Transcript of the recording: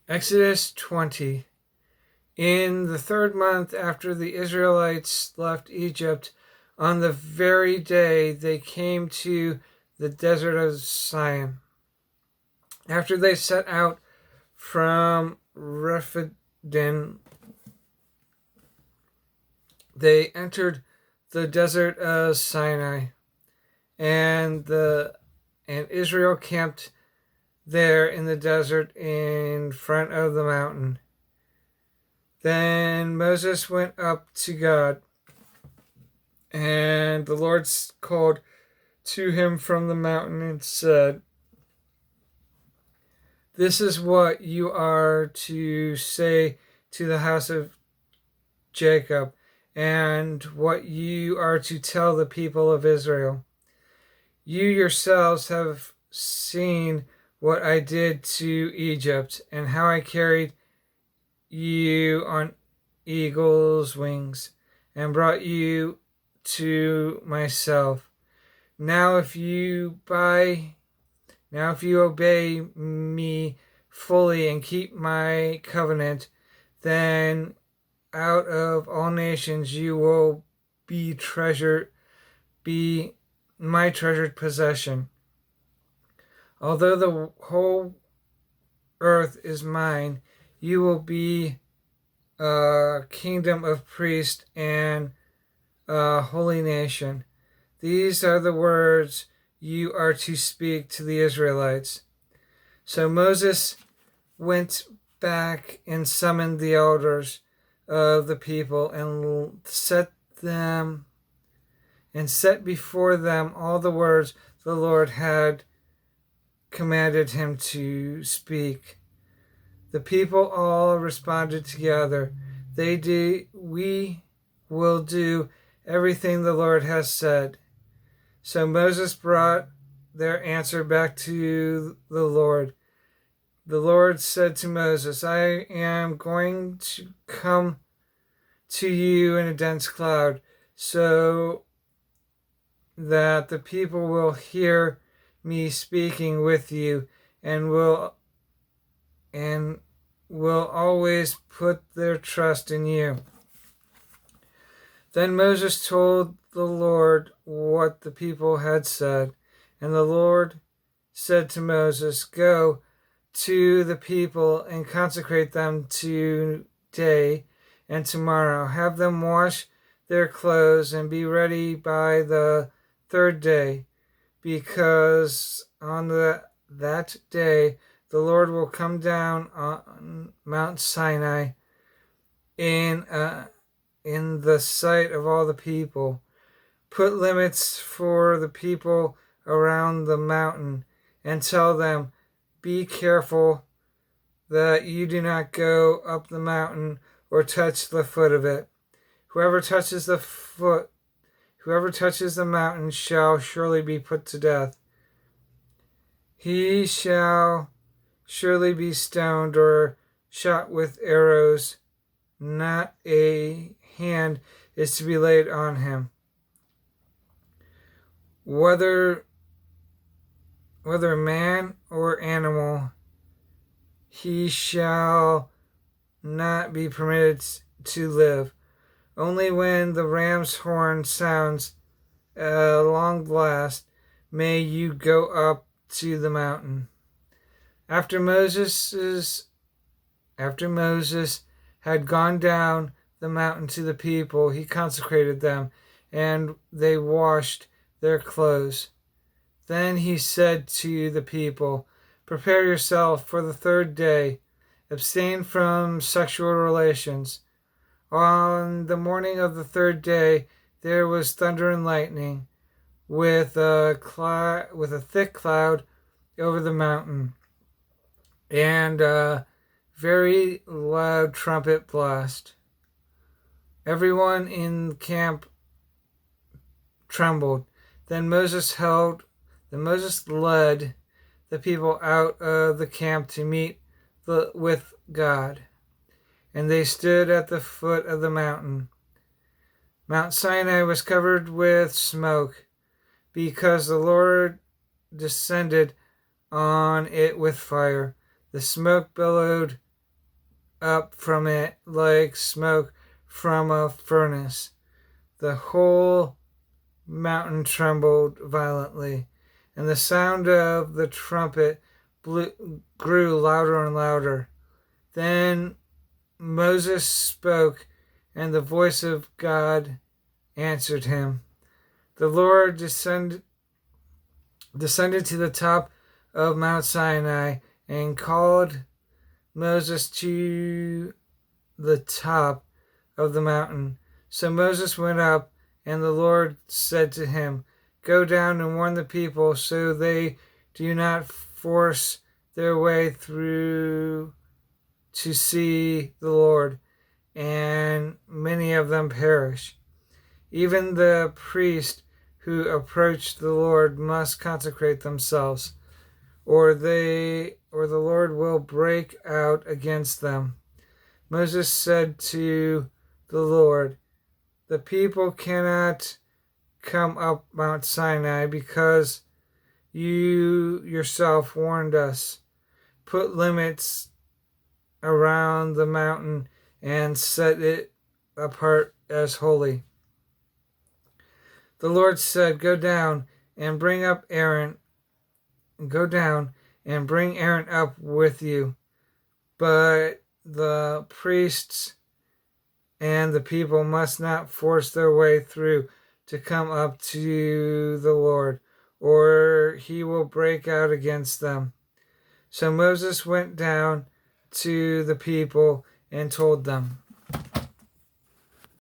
Exodus 20. In the 3rd month after the Israelites left Egypt, on the very day they came to the desert of Sinai. After they set out from Rephidim, they entered the desert of Sinai, and Israel camped there in the desert in front of the mountain. Then Moses went up to God, and the Lord called to him from the mountain and said, "This is what you are to say to the house of Jacob, and what you are to tell the people of Israel. You yourselves have seen what I did to Egypt, and how I carried you on eagle's wings, and brought you to myself. Now if you obey me fully and keep my covenant, then out of all nations you will be my treasured possession. Although the whole earth is mine, you will be a kingdom of priests and a holy nation. These are the words you are to speak to the Israelites." So Moses went back and summoned the elders of the people and set before them all the words the Lord had commanded him to speak. The people all responded together, "We will do everything the Lord has said." So Moses brought their answer back to the Lord. The Lord said to Moses, "I am going to come to you in a dense cloud, so that the people will hear me speaking with you, and will always put their trust in you." Then Moses told the Lord what the people had said, and the Lord said to Moses, "Go to the people and consecrate them today and tomorrow. Have them wash their clothes and be ready by the 3rd day, because on that day the Lord will come down on Mount Sinai in the sight of all the people. Put limits for the people around the mountain and tell them, 'Be careful that you do not go up the mountain or touch the foot of it. Whoever touches the mountain shall surely be put to death. He shall surely be stoned or shot with arrows. Not a hand is to be laid on him. Whether man or animal, he shall not be permitted to live. Only when the ram's horn sounds a long blast may you go up to the mountain." After Moses had gone down the mountain to the people, he consecrated them, and they washed their clothes. Then he said to the people, "Prepare yourself for the 3rd day. Abstain from sexual relations." On the morning of the 3rd day, there was thunder and lightning, with a thick cloud over the mountain, and a very loud trumpet blast. Everyone in camp trembled. Then Moses led the people out of the camp to meet with God, and they stood at the foot of the mountain. Mount Sinai was covered with smoke, because the Lord descended on it with fire. The smoke billowed up from it like smoke from a furnace. The whole mountain trembled violently, and the sound of the trumpet grew louder and louder. Then Moses spoke, and the voice of God answered him. The Lord descended to the top of Mount Sinai and called Moses to the top of the mountain. So Moses went up, and the Lord said to him, "Go down and warn the people so they do not force their way through to see the Lord, and many of them perish. Even the priests who approach the Lord must consecrate themselves, or the Lord will break out against them." Moses said to the Lord, "The people cannot come up Mount Sinai because you yourself warned us. Put limits around the mountain and set it apart as holy." The Lord said, Go down and bring Aaron up with you. But the priests and the people must not force their way through to come up to the Lord, or he will break out against them. So Moses went down to the people and told them.